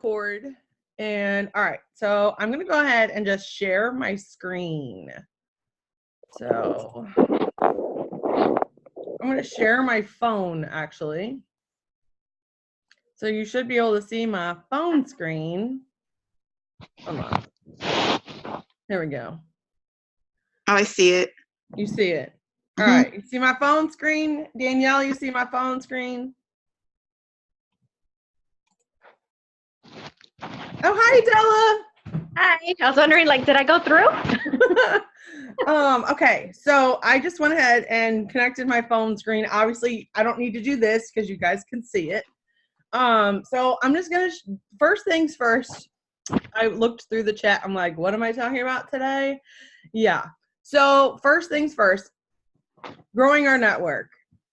record. And all right, so I'm gonna go ahead and just share my screen. So I'm gonna share my phone actually. So you should be able to see my phone screen. Hold on. There we go. Oh, I see it. You see it. All right, you see my phone screen? Danielle, you see my phone screen? Oh, hi, Della. Hi, I was wondering, did I go through? Okay, so I just went ahead and connected my phone screen. Obviously, I don't need to do this because you guys can see it. So I'm just gonna, first things first, I looked through the chat. I'm like, what am I talking about today? Yeah. So first things first, growing our network.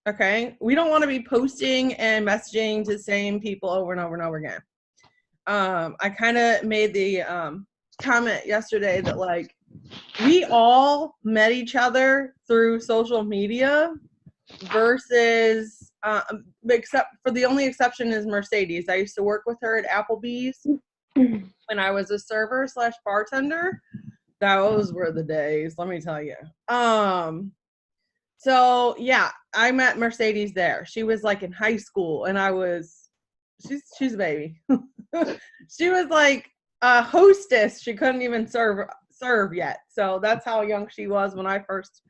Okay. We don't want to be posting and messaging to the same people over and over and over again. I kind of made the comment yesterday that we all met each other through social media versus except for the only exception is Mercedes. I used to work with her at Applebee's when I was a server / bartender. Those were the days, let me tell you. So yeah, I met Mercedes there. She was in high school and she's a baby. She was like a hostess. She couldn't even serve yet. So that's how young she was when I first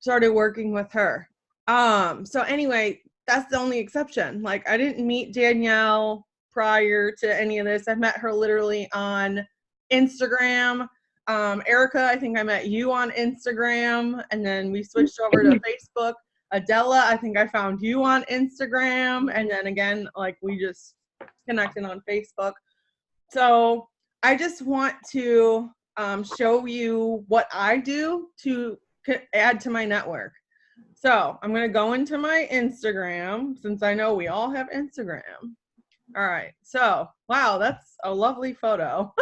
started working with her. So anyway, that's the only exception. I didn't meet Danielle prior to any of this. I met her literally on Instagram. Erica, I think I met you on Instagram, and then we switched over to Facebook. Adela, I think I found you on Instagram, and then again, we just connected on Facebook. So I just want to show you what I do to add to my network. So I'm going to go into my Instagram since I know we all have Instagram. All right. So, wow, that's a lovely photo.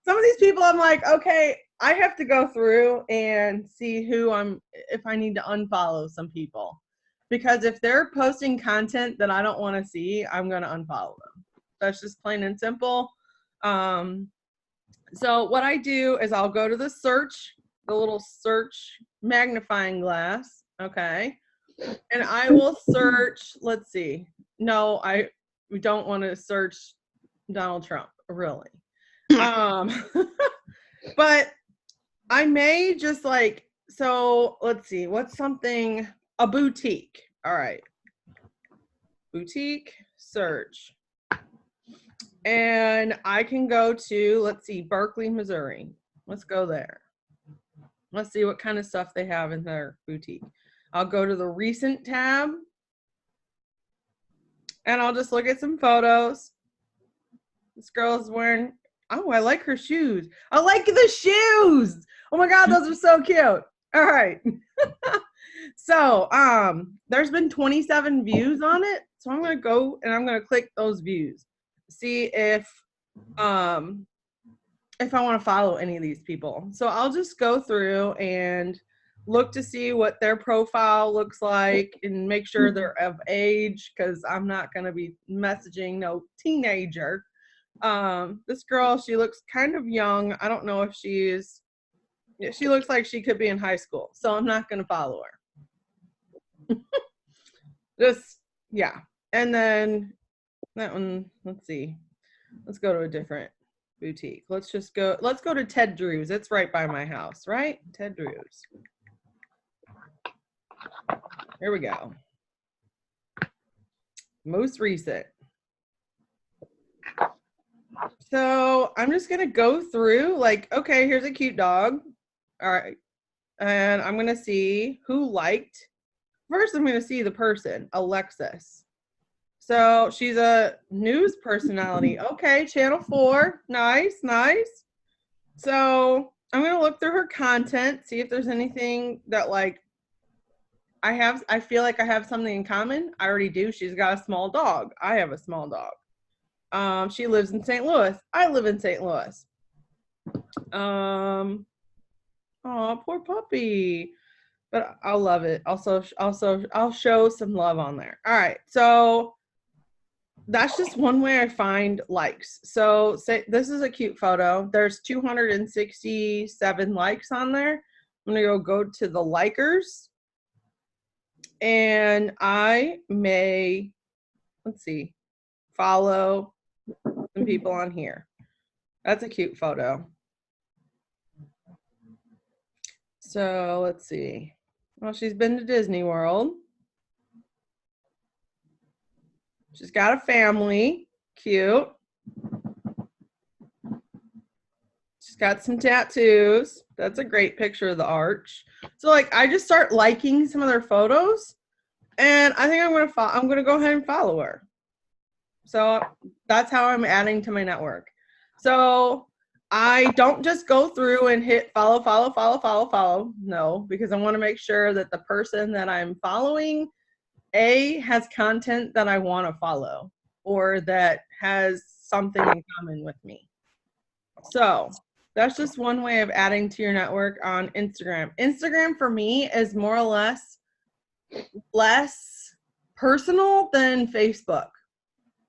Some of these people I'm like, okay, I have to go through and see if I need to unfollow some people. Because if they're posting content that I don't want to see, I'm going to unfollow them. That's just plain and simple. So what I do is I'll go to the little search magnifying glass, okay? And I will search, let's see. No, we don't want to search Donald Trump, really. But I may just so let's see, what's something, a boutique. All right. Boutique, search. And I can go to, let's see, Berkeley, Missouri. Let's go there. Let's see what kind of stuff they have in their boutique. I'll go to the recent tab and I'll just look at some photos. This girl's wearing, oh, I like her shoes. I like the shoes. Oh my God, those are so cute. All right. So, there's been 27 views on it. So I'm going to go and I'm going to click those views. See if I want to follow any of these people. So I'll just go through and look to see what their profile looks like and make sure they're of age, because I'm not going to be messaging no teenager. This girl, she looks kind of young. I don't know if she looks like she could be in high school, so I'm not going to follow her. Yeah. And then that one, let's see. Let's go to a different boutique. Let's go to Ted Drew's. It's right by my house, right? Ted Drew's. Here we go. Most recent. So I'm just going to go through okay, here's a cute dog. All right. And I'm going to see who liked. First, I'm going to see the person, Alexis. So she's a news personality. Okay, Channel 4. Nice, nice. So I'm going to look through her content, see if there's anything that I feel like I have something in common. I already do. She's got a small dog. I have a small dog. She lives in St. Louis. I live in St. Louis. Oh, poor puppy. But I'll love it. Also, I'll show some love on there. All right. So that's just one way I find likes. So say this is a cute photo. There's 267 likes on there. I'm gonna go to the likers, and I may, let's see, follow some people on here. That's a cute photo. So let's see. Well, she's been to Disney World. She's got a family. Cute. She's got some tattoos. That's a great picture of the arch. So like I just start liking some of their photos, and I think I'm gonna go ahead and follow her. So that's how I'm adding to my network. So I don't just go through and hit follow. No, because I want to make sure that the person that I'm following has content that I want to follow or that has something in common with me. So that's just one way of adding to your network on Instagram. Instagram for me is more or less personal than Facebook.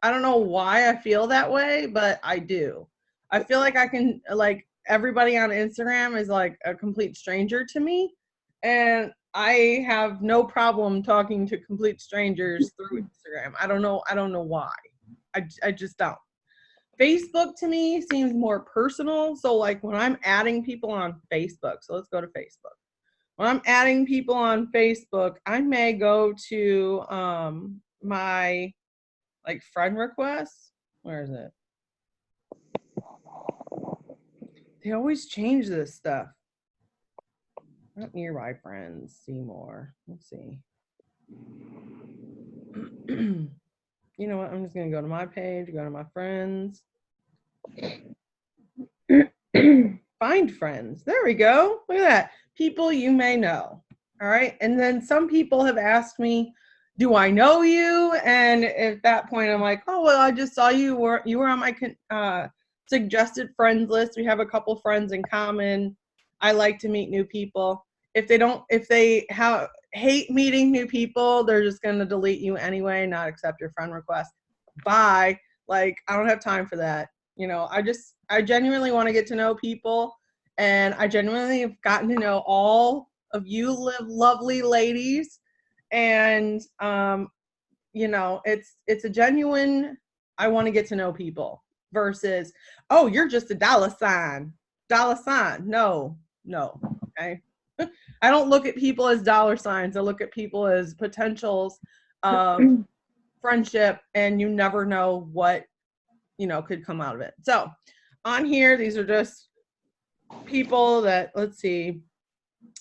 I don't know why I feel that way, but I do. I feel like I can, like, everybody on Instagram is like a complete stranger to me, and I have no problem talking to complete strangers through Instagram. I don't know why. I just don't. Facebook to me seems more personal. So like when I'm adding people on Facebook, so let's go to Facebook. When I'm adding people on Facebook, I may go to my like friend requests. Where is it? They always change this stuff. Not nearby friends. See more. Let's see. You know what? I'm just going to go to my page, go to my friends. Find friends. There we go. Look at that. People you may know. All right. And then some people have asked me, do I know you? And at that point, I'm like, oh, well, I just saw you were on my suggested friends list. We have a couple friends in common. I like to meet new people. If they hate meeting new people, they're just going to delete you anyway, not accept your friend request. Bye. Like, I don't have time for that. You know, I genuinely want to get to know people, and I genuinely have gotten to know all of you lovely ladies. And, you know, it's a genuine, I want to get to know people versus, oh, you're just a dollar sign. No. Okay. I don't look at people as dollar signs. I look at people as potentials of friendship, and you never know what, you know, could come out of it. So on here, these are just people that, let's see,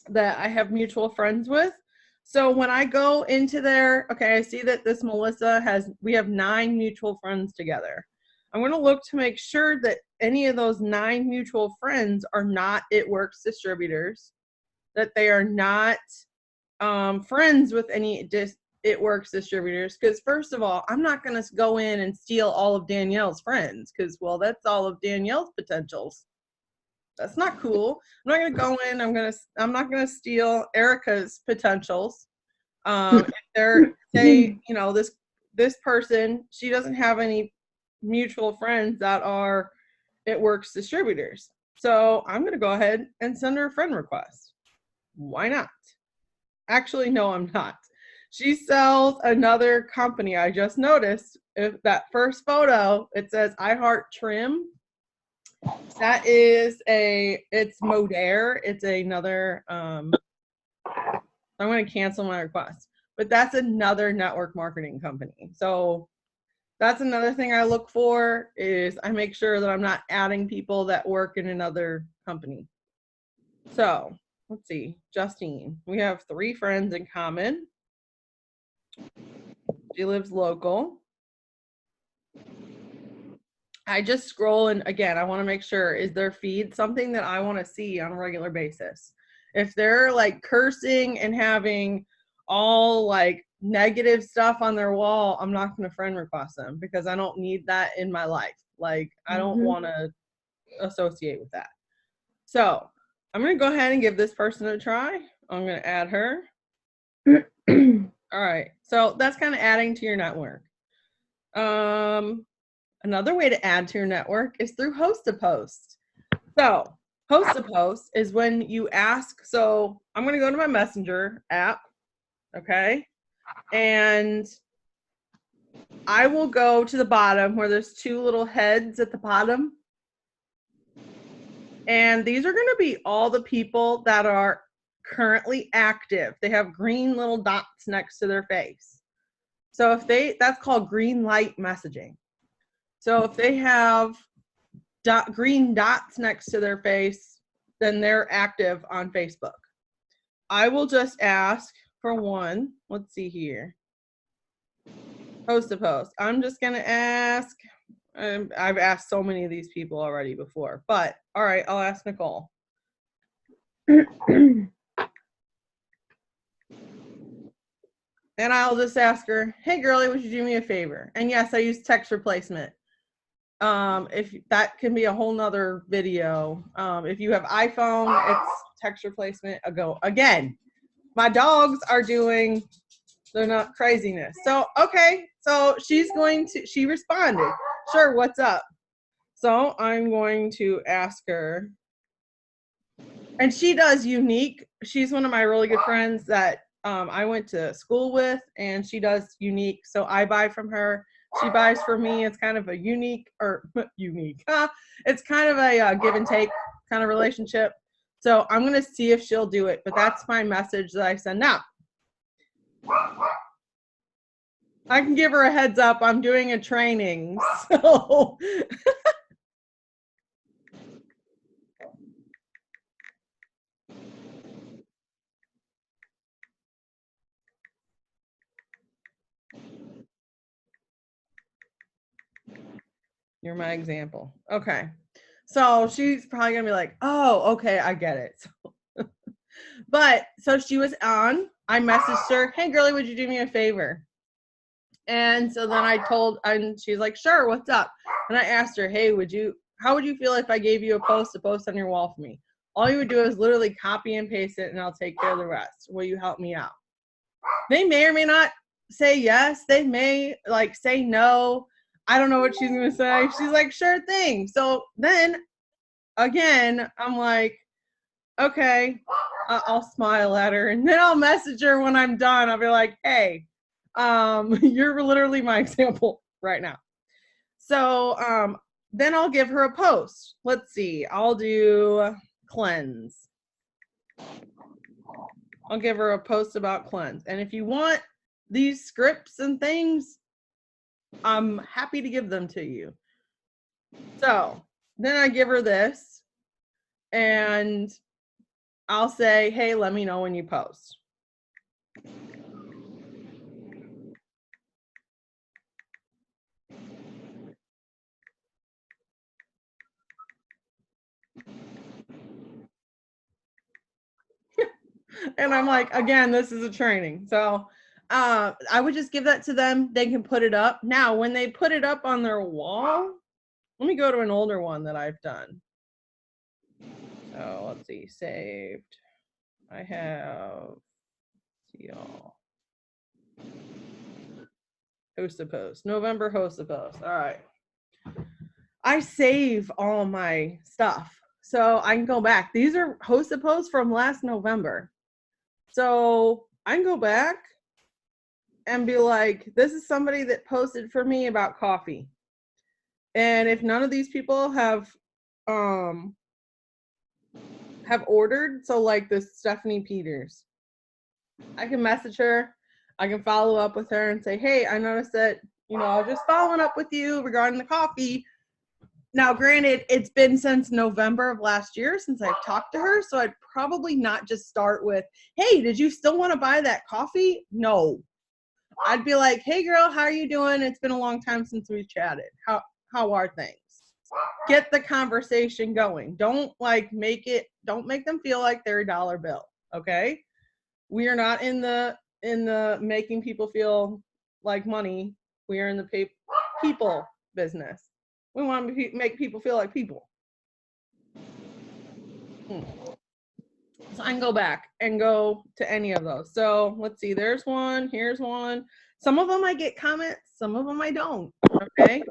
that I have mutual friends with. So when I go into there, okay, I see that this Melissa we have 9 mutual friends together. I'm going to look to make sure that any of those 9 mutual friends are not It Works distributors, that they are not friends with any It Works distributors. Because first of all, I'm not going to go in and steal all of Danielle's friends, because, well, that's all of Danielle's potentials. That's not cool. I'm not going to go in. I'm not going to steal Erica's potentials. If they're, say, you know, this person, she doesn't have any mutual friends that are It Works distributors. So I'm going to go ahead and send her a friend request. Why not? Actually, no, I'm not. She sells another company. I just noticed if that first photo, it says I Heart Trim. That is it's Modere. It's another, I'm going to cancel my request, but that's another network marketing company. So that's another thing I look for, is I make sure that I'm not adding people that work in another company. So let's see, Justine, we have 3 friends in common. She lives local. I just scroll, and again, I want to make sure, is their feed something that I want to see on a regular basis? If they're like cursing and having all like negative stuff on their wall, I'm not going to friend request them, because I don't need that in my life. Like, I don't want to associate with that. So I'm going to go ahead and give this person a try. I'm going to add her. All right. So that's kind of adding to your network. Another way to add to your network is through Host a Post. So Host a Post is when you ask, so I'm going to go to my Messenger app, okay? And I will go to the bottom where there's two little heads at the bottom. And these are going to be all the people that are currently active. They have green little dots next to their face. So if that's called green light messaging. So if they have green dots next to their face, then they're active on Facebook. I will just ask for one. Let's see here. Host a post. I'm just going to ask. I've asked so many of these people already before, but all right, I'll ask Nicole. And I'll just ask her, hey girlie, would you do me a favor? And yes, I use text replacement. If that can be a whole nother video. If you have iPhone, it's text replacement. Again, my dogs are doing, they're not craziness. So, okay, so she responded, sure, what's up? So I'm going to ask her, and she does unique. She's one of my really good friends that I went to school with, and she does unique. So I buy from her. She buys for me. It's kind of a unique. It's kind of a give and take kind of relationship. So I'm going to see if she'll do it, but that's my message that I send out. I can give her a heads up. I'm doing a training. So you're my example. Okay. So she's probably going to be like, oh, okay, I get it. So, but so she was on. I messaged her, hey, girlie, would you do me a favor? And so then and she's like, sure, what's up? And I asked her, hey, how would you feel if I gave you a post to post on your wall for me? All you would do is literally copy and paste it, and I'll take care of the rest. Will you help me out? They may or may not say yes. They may say no. I don't know what she's going to say. She's like, sure thing. So then again, I'm like, okay, I'll smile at her, and then I'll message her when I'm done. I'll be like, hey, you're literally my example right now. So then I'll give her a post. Let's see, I'll do cleanse. I'll give her a post about cleanse. And if you want these scripts and things, I'm happy to give them to you. So then I give her this, and I'll say, hey, let me know when you post. And I'm like, again, this is a training. So I would just give that to them. They can put it up. Now, when they put it up on their wall, let me go to an older one that I've done. So let's see, saved. I have, see y'all. Host a post, November host a post. All right. I save all my stuff so I can go back. These are host a posts from last November. So I can go back and be like, this is somebody that posted for me about coffee. And if none of these people have ordered, so like this Stephanie Peters, I can message her. I can follow up with her and say, hey, I noticed that, I was just following up with you regarding the coffee. Now, granted, it's been since November of last year since I've talked to her, so I'd probably not just start with, hey, did you still want to buy that coffee? No. I'd be like, hey, girl, how are you doing? It's been a long time since we've chatted. How are things? Get the conversation going. Don't make them feel like they're a dollar bill, okay? We are not in the making people feel like money. We are in the people business. We want to make people feel like people. So I can go back and go to any of those. So let's see, there's one, here's one. Some of them I get comments Some of them I don't. Okay.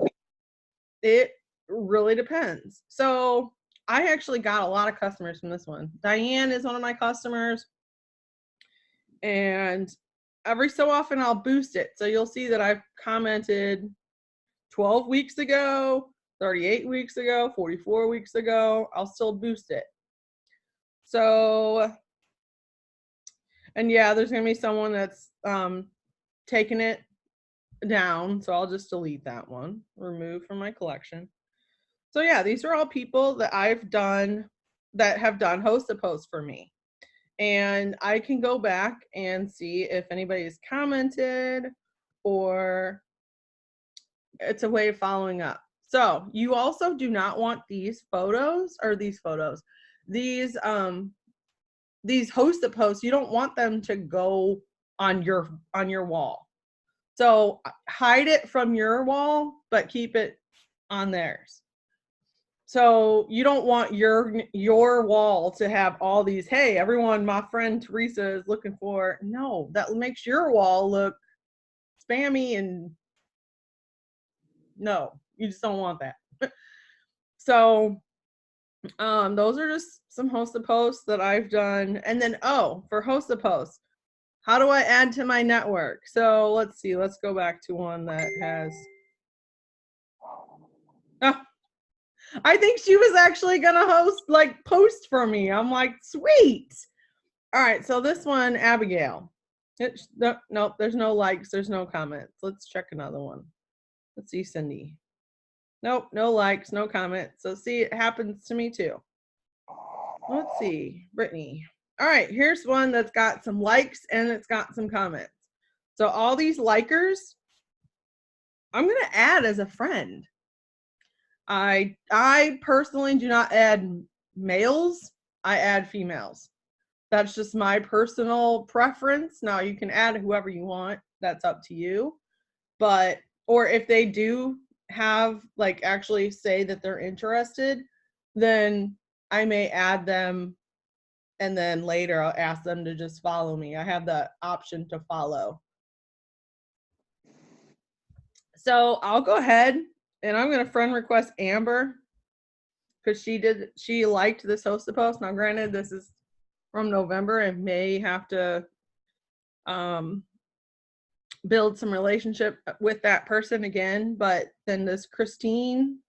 It really depends. So I actually got a lot of customers from this one. Diane is one of my customers. And every so often I'll boost it. So you'll see that I've commented 12 weeks ago, 38 weeks ago, 44 weeks ago. I'll still boost it. So, and yeah, there's going to be someone that's taking it down. So I'll just delete that one, remove from my collection. So yeah, these are all people that I've done that have done Host-a-Post for me. And I can go back and see if anybody's commented, or it's a way of following up. So you also do not want these photos or these Host-a-Posts. You don't want them to go on your wall. So hide it from your wall, but keep it on theirs. So you don't want your wall to have all these, hey, everyone, my friend Teresa is looking for. No, that makes your wall look spammy, and no, you just don't want that. So those are just some Host-a-Posts that I've done. And then, for Host-a-Post, how do I add to my network? So let's see, let's go back to one that has, I think she was actually gonna post for me. I'm like, sweet. All right, so this one, Abigail. Nope, there's no likes, there's no comments. Let's check another one. Let's see, Cindy. Nope, no likes, no comments. So see, it happens to me too. Let's see, Brittany. All right, here's one that's got some likes and it's got some comments. So all these likers, I'm gonna add as a friend. I personally do not add males. I add females. That's just my personal preference. Now you can add whoever you want. That's up to you. Or if they do have actually say that they're interested, then I may add them, and then later I'll ask them to just follow me. I have the option to follow. So I'll go ahead and I'm going to friend request Amber, because she liked this Host-a-Post. Now granted, this is from November and may have to build some relationship with that person again. But then this Christine,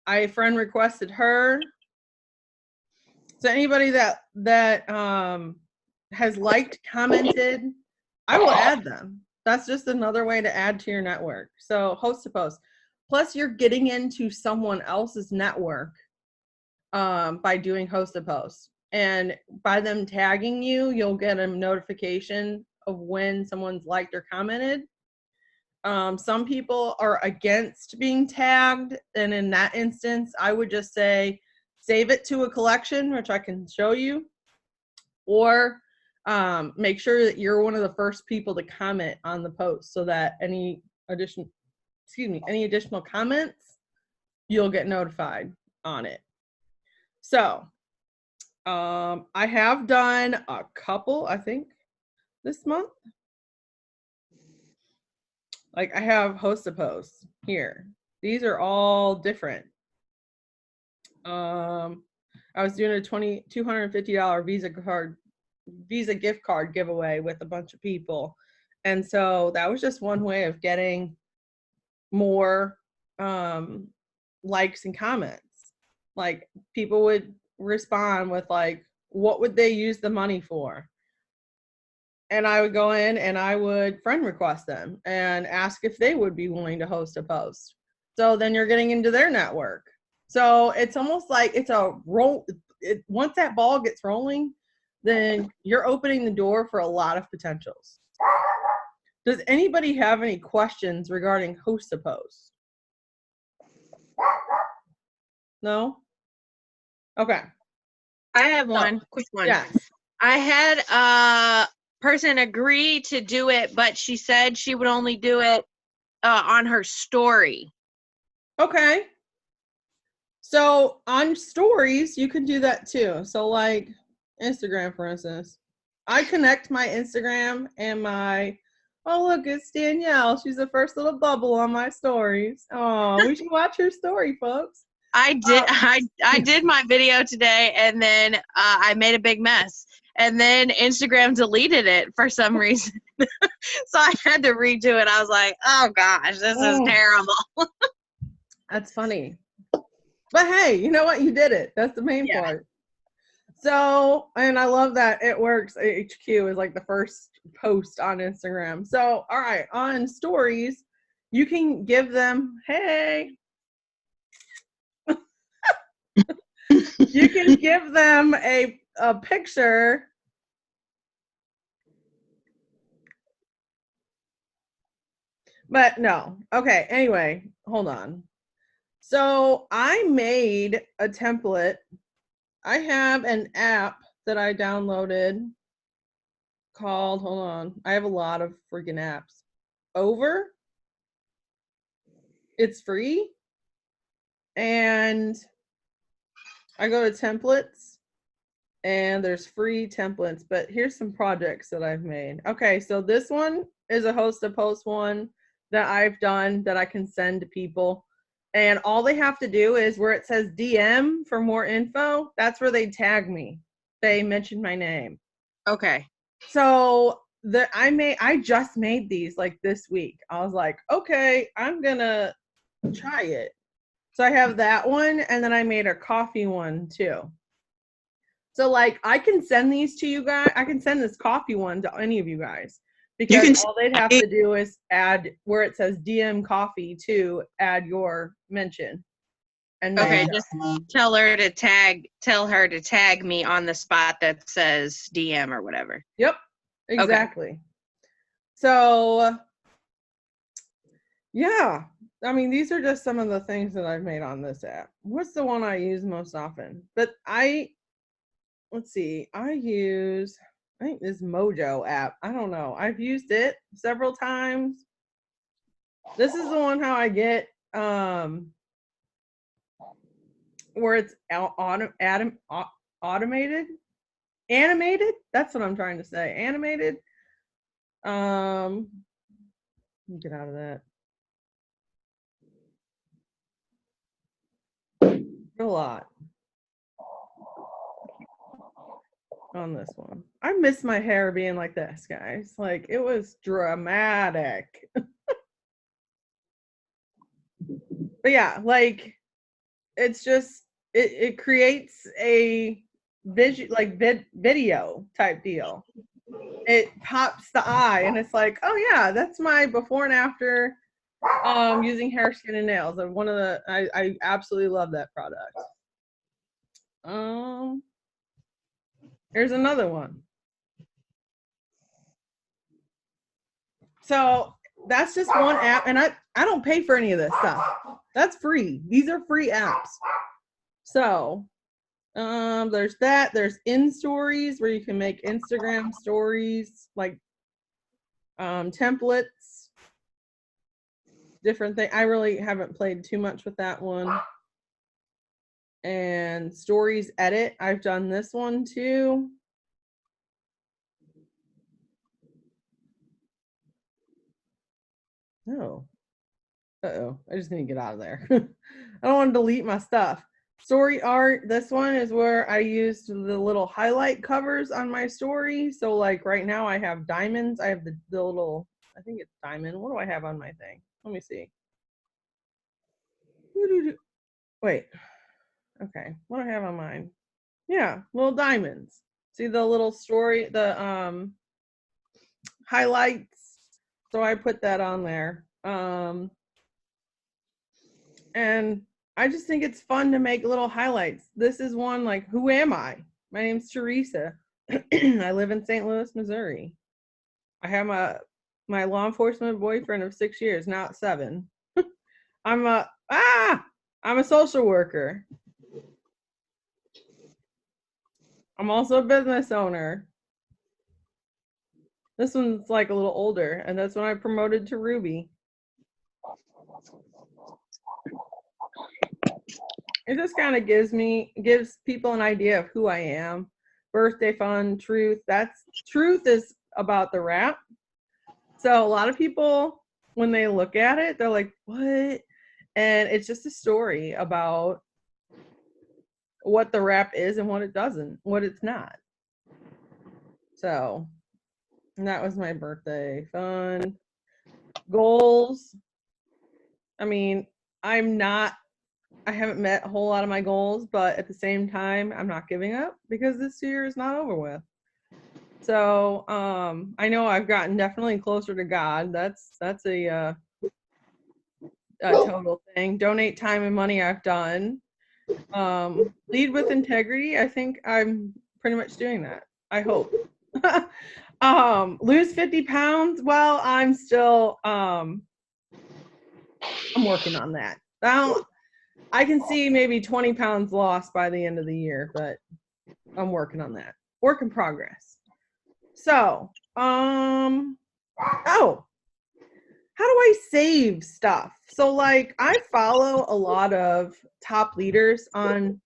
I friend requested her. So anybody that has liked, commented, I will add them. That's just another way to add to your network. So Host-a-Post. Plus, you're getting into someone else's network by doing Host-a-Post. And by them tagging you, you'll get a notification of when someone's liked or commented. Some people are against being tagged. And in that instance, I would just say, save it to a collection, which I can show you. Or make sure that you're one of the first people to comment on the post, so that any additional comments, you'll get notified on it. So I have done a couple, I think, this month. I have Host-a-Post here. These are all different. I was doing a $250 Visa gift card giveaway with a bunch of people. And so that was just one way of getting more likes and comments. People would respond with what would they use the money for? And I would go in and I would friend request them and ask if they would be willing to host a post. So then you're getting into their network. So it's almost like it's a roll. Once that ball gets rolling, then you're opening the door for a lot of potentials. Does anybody have any questions regarding Host-a-Post? No? Okay. I have one. Quick one. Yeah. I had a person agree to do it, but she said she would only do it on her story. Okay. So on stories, you can do that too. So like Instagram, for instance, I connect my Instagram and my Oh, look, it's Danielle. She's the first little bubble on my stories. Oh, we should watch her story, folks. I did my video today, and then I made a big mess, and then Instagram deleted it for some reason. So I had to redo it. I was like, oh gosh, this is terrible. That's funny. But hey, you know what? You did it. That's the main part. So, and I love that It Works HQ is like the first post on Instagram. So, all right, on stories, you can give them, hey, you can give them a picture. But no. Okay, anyway, hold on. So I made a template. I have an app that I downloaded called, hold on, I have a lot of freaking apps. Over. It's free. And I go to templates and there's free templates, but here's some projects that I've made. Okay, so this one is a host to post one that I've done that I can send to people. And all they have to do is where it says DM for more info, that's where they tag me. They mention my name. Okay. So I just made these like this week. I was like, okay, I'm gonna try it. So I have that one, and then I made a coffee one too. So like I can send these to you guys. I can send this coffee one to any of you guys. Because all they'd have to do is add where it says DM coffee to add your mention. And okay, just tell her to tag me on the spot that says DM or whatever. Yep, exactly. Okay. So yeah, I mean, these are just some of the things that I've made on this app. What's the one I use most often? But let's see, I think this Mojo app. I don't know. I've used it several times. This is the one how I get where it's automated, animated. That's what I'm trying to say. Animated. Get out of that. A lot on this one. I miss my hair being like this, guys. Like it was dramatic. But yeah, like it's just it creates a video type deal. It pops the eye and it's like, oh yeah, that's my before and after using hair, skin, and nails. And one of the I absolutely love that product. Here's another one. So that's just one app, and I don't pay for any of this stuff. That's free. These are free apps. So there's that. There's InStories where you can make Instagram stories, like templates, different things. I really haven't played too much with that one. And Stories Edit, I've done this one too. Oh. Uh-oh, I just need to get out of there. I don't want to delete my stuff. Story art, this one is where I used the little highlight covers on my story. So like right now I have diamonds. I have the little, I think it's diamond. What do I have on my thing? Let me see. Wait. Okay, what do I have on mine? Yeah, little diamonds. See the little story, the highlights. So I put that on there. And I just think it's fun to make little highlights. This is one like, who am I? My name's Teresa. I live in St. Louis, Missouri. I have my law enforcement boyfriend of 6 years, not 7. I'm a social worker. I'm also a business owner. This one's like a little older, and that's when I promoted to Ruby. It just kind of gives people an idea of who I am. Birthday fun, truth. Truth is about the rap. So a lot of people, when they look at it, they're like, what? And it's just a story about what the wrap is and what it doesn't, what it's not. So and that was my birthday. Fun. Goals. I mean, I haven't met a whole lot of my goals, but at the same time, I'm not giving up because this year is not over with. So I know I've gotten definitely closer to God. That's a total thing. Donate time and money I've done. Lead with integrity. I think I'm pretty much doing that. I hope. Lose 50 pounds. Well, I'm still I'm working on that. I can see maybe 20 pounds lost by the end of the year, but I'm working on that. Work in progress. So, oh, how do I save stuff? So like I follow a lot of top leaders on,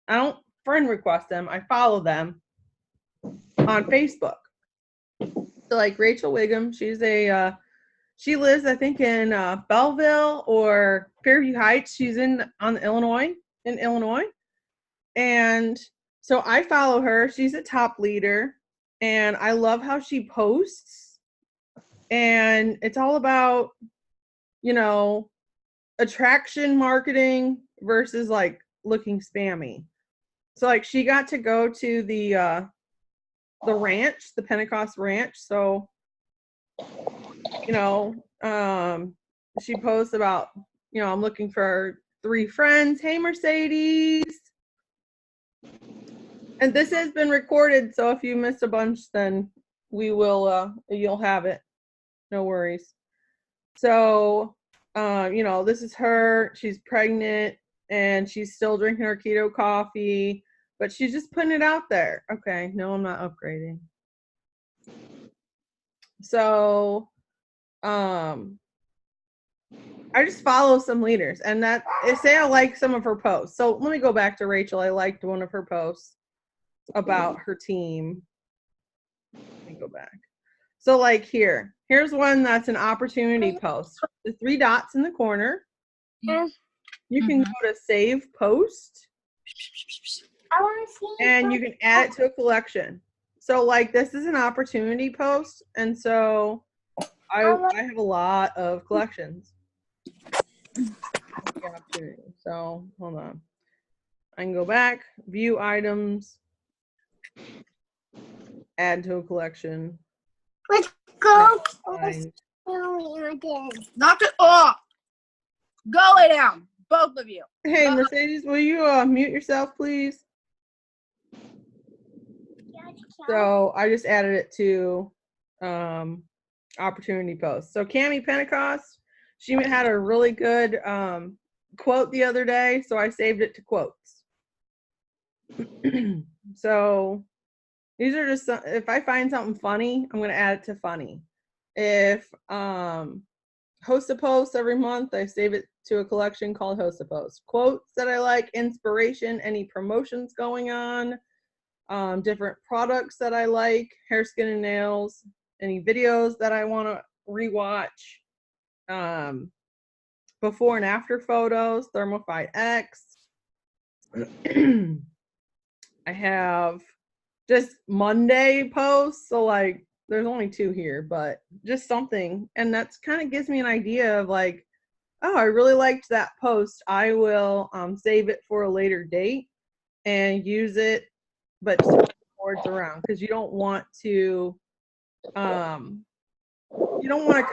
I don't friend request them, I follow them on Facebook. So like Rachel Wiggum, she lives I think in Belleville or Fairview Heights. She's in Illinois. And so I follow her. She's a top leader and I love how she posts. And it's all about, attraction marketing versus like looking spammy. So like she got to go to the ranch, the Pentecost ranch. So, she posts about, I'm looking for 3 friends. Hey, Mercedes. And this has been recorded, so if you missed a bunch, then you'll have it. No worries. So, this is her. She's pregnant, and she's still drinking her keto coffee, but she's just putting it out there. Okay, no, I'm not upgrading. So, I just follow some leaders, and say I like some of her posts. So let me go back to Rachel. I liked one of her posts about her team. Let me go back. So like here's one that's an opportunity post. The 3 dots in the corner. You can go to save post. I want to see. And you can add it to a collection. So like this is an opportunity post, and so I have a lot of collections. So hold on. I can go back, view items, add to a collection. Let's go. Knock it off. Go lay down, both of you. Hey, Mercedes, will you mute yourself, please? So I just added it to opportunity post. So Cami Pentecost, she had a really good quote the other day, so I saved it to quotes. So these are just if I find something funny, I'm going to add it to funny. If host a post every month, I save it to a collection called host a post. Quotes that I like, inspiration, any promotions going on, different products that I like, hair, skin, and nails, any videos that I want to rewatch, before and after photos, Thermofite X. I have just Monday posts, so like there's only 2 here, but just something, and that's kind of gives me an idea of like, oh, I really liked that post. I will save it for a later date and use it, but switch words around, because you don't want to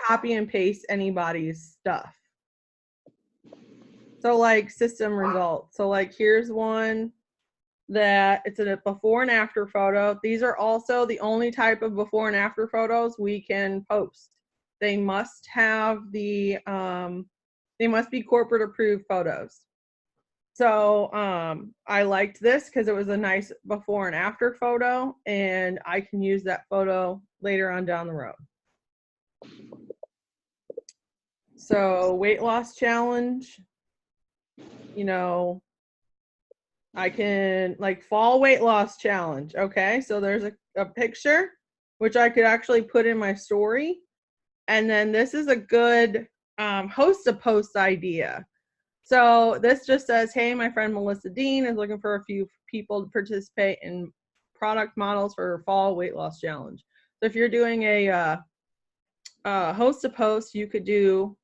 copy and paste anybody's stuff. So like system results. So like here's one that it's a before and after photo. These are also the only type of before and after photos we can post. They must have they must be corporate approved photos. So I liked this because it was a nice before and after photo, and I can use that photo later on down the road. So weight loss challenge, I can like fall weight loss challenge. Okay, so there's a picture which I could actually put in my story, And then this is a good host a post idea. So this just says, hey, my friend Melissa Dean is looking for a few people to participate in product models for her fall weight loss challenge. So if you're doing a host a post, you could do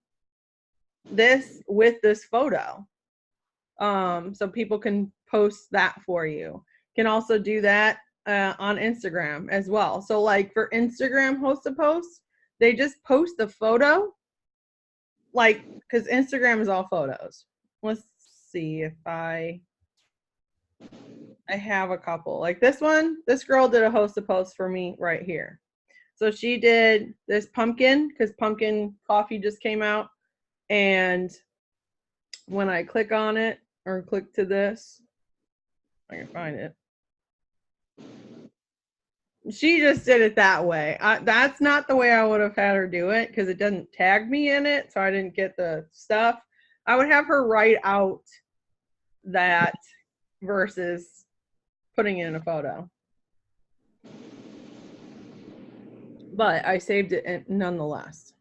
this with this photo. So people can post that for you. Can also do that on Instagram as well. So like for Instagram host a post, they just post the photo, like, because Instagram is all photos. Let's see if I have a couple. Like this one, this girl did a host a post for me right here. So she did this pumpkin, because pumpkin coffee just came out. And when I click on it or click to this, I can find it. She just did it that way. That's not the way I would have had her do it, because it doesn't tag me in it, so I didn't get the stuff. I would have her write out that versus putting it in a photo. But I saved it nonetheless.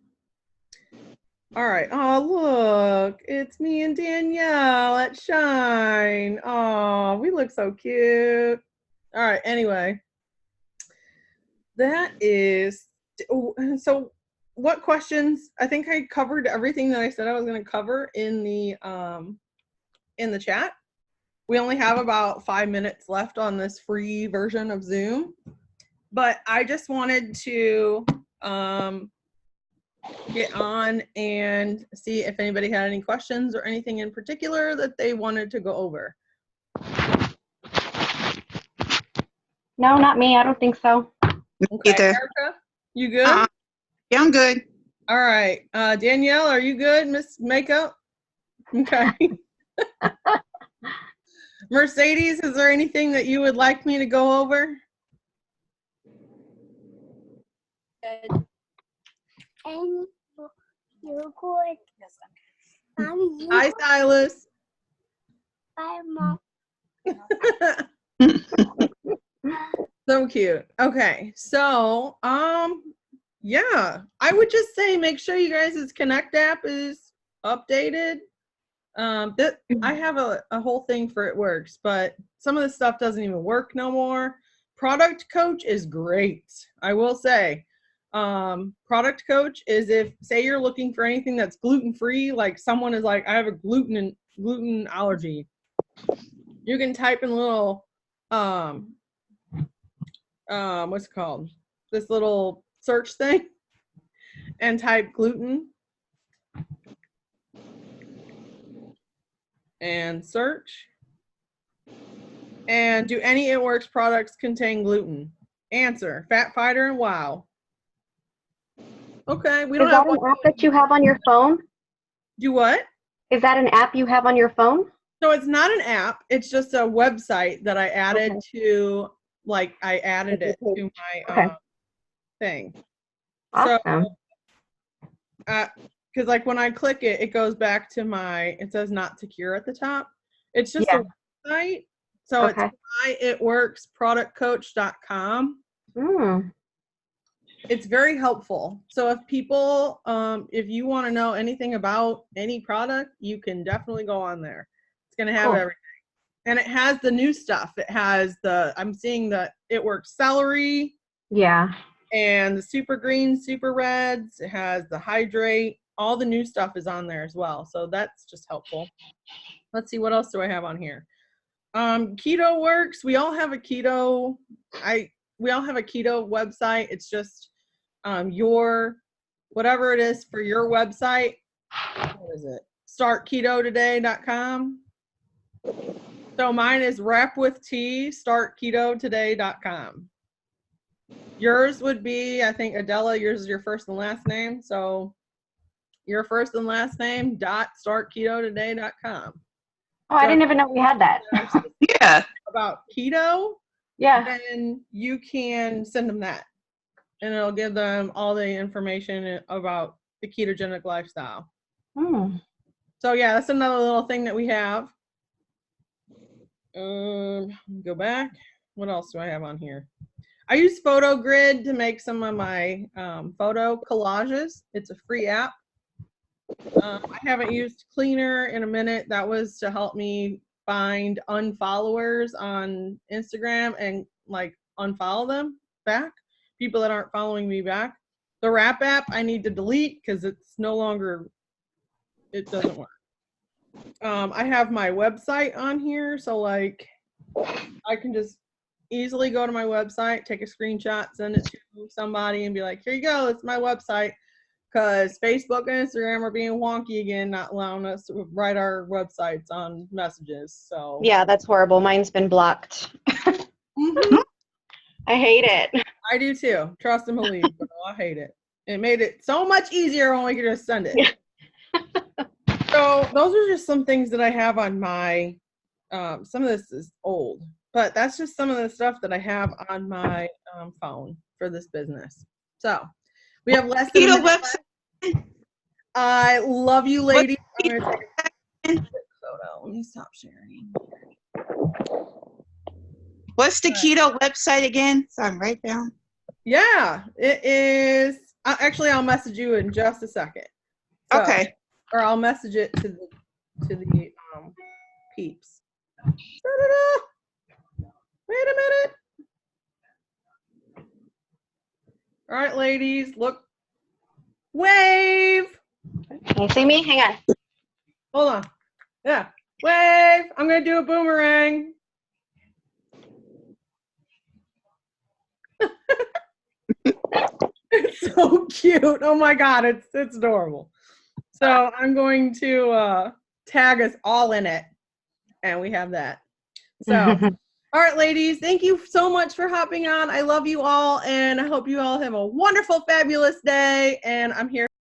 All right. Oh, look. It's me and Danielle at Shine. Oh, we look so cute. All right. Anyway. That is, so what questions? I think I covered everything that I said I was going to cover in the chat. We only have about 5 minutes left on this free version of Zoom, but I just wanted to get on and see if anybody had any questions or anything in particular that they wanted to go over. No, not me. I don't think so. Okay, Either. Erica, you good? Yeah, I'm good. All right. Danielle, are you good, Miss Makeup? Okay. Mercedes, is there anything that you would like me to go over? And you're good. Yes, Mommy, you Hi, Silas. Bye, Mom. So cute. Okay. So, yeah, I would just say make sure you guys' Connect app is updated. I have a whole thing for It Works, but some of the stuff doesn't even work no more. Product Coach is great. I will say, Product Coach is if, say you're looking for anything that's gluten-free, like someone is like, I have a gluten allergy. You can type in little, what's it called? This little search thing and type gluten and search. And do any It Works products contain gluten? Answer, Fat Fighter and Wow. Okay, we don't Is that have an one. app that you have on your phone? Do what? Is that an app you have on your phone? So it's not an app. It's just a website that I added Okay. to, like, I added it to my Okay. thing. Awesome. So, because like when I click it, it goes back to my, it says not secure at the top. It's just a website. So Okay. it's myitworksproductcoach.com. It's very helpful. So if people, if you want to know anything about any product, you can definitely go on there. It's going to have everything. And it has the new stuff. It has the, I'm seeing the It Works celery. Yeah. And the super greens, super reds. It has the hydrate. All the new stuff is on there as well. So that's just helpful. Let's see, what else do I have on here? Keto Works. We all have a keto. We all have a keto website. It's just your, whatever it is for your website. What is it? StartKetoToday.com. So mine is Wrap with Tea, StartKetoToday.com. Yours would be, I think, Adela, yours is your first and last name. So your first and last name .startketotoday.com. Oh, I didn't even know we had that. Yeah. About keto, Yeah. then you can send them that. And it'll give them all the information about the ketogenic lifestyle. So yeah, that's another little thing that we have. Go back. What else do I have on here? I use PhotoGrid to make some of my photo collages. It's a free app. I haven't used Cleaner in a minute. That was to help me find unfollowers on Instagram and like unfollow them back. People that aren't following me back. The Wrap app I need to delete because it's no longer, it doesn't work. I have my website on here, so like I can just easily go to my website, take a screenshot, send it to somebody and be like, here you go, it's my website. Because Facebook and Instagram are being wonky again, not allowing us to write our websites on messages. So Yeah, that's horrible. Mine's been blocked. Mhm. I hate it. I do too. Trust and believe. But I hate it. It made it so much easier when we could just send it. So those are just some things that I have on my. Some of this is old, but that's just some of the stuff that I have on my phone for this business. So we have less than a Keto minute website. left. I love you, ladies. I'm gonna take a photo. Let me stop sharing. What's the keto website again? So I'm right down. Yeah, it is. Actually, I'll message you in just a second. So, Okay. Or I'll message it to the peeps. Da-da-da. Wait a minute. All right, ladies, look. Wave. Can you see me? Hang on. Hold on. Yeah. Wave. I'm going to do a boomerang. It's so cute. Oh my God. It's adorable. So I'm going to tag us all in it. And we have that. So, all right, ladies, thank you so much for hopping on. I love you all. And I hope you all have a wonderful, fabulous day. And I'm here.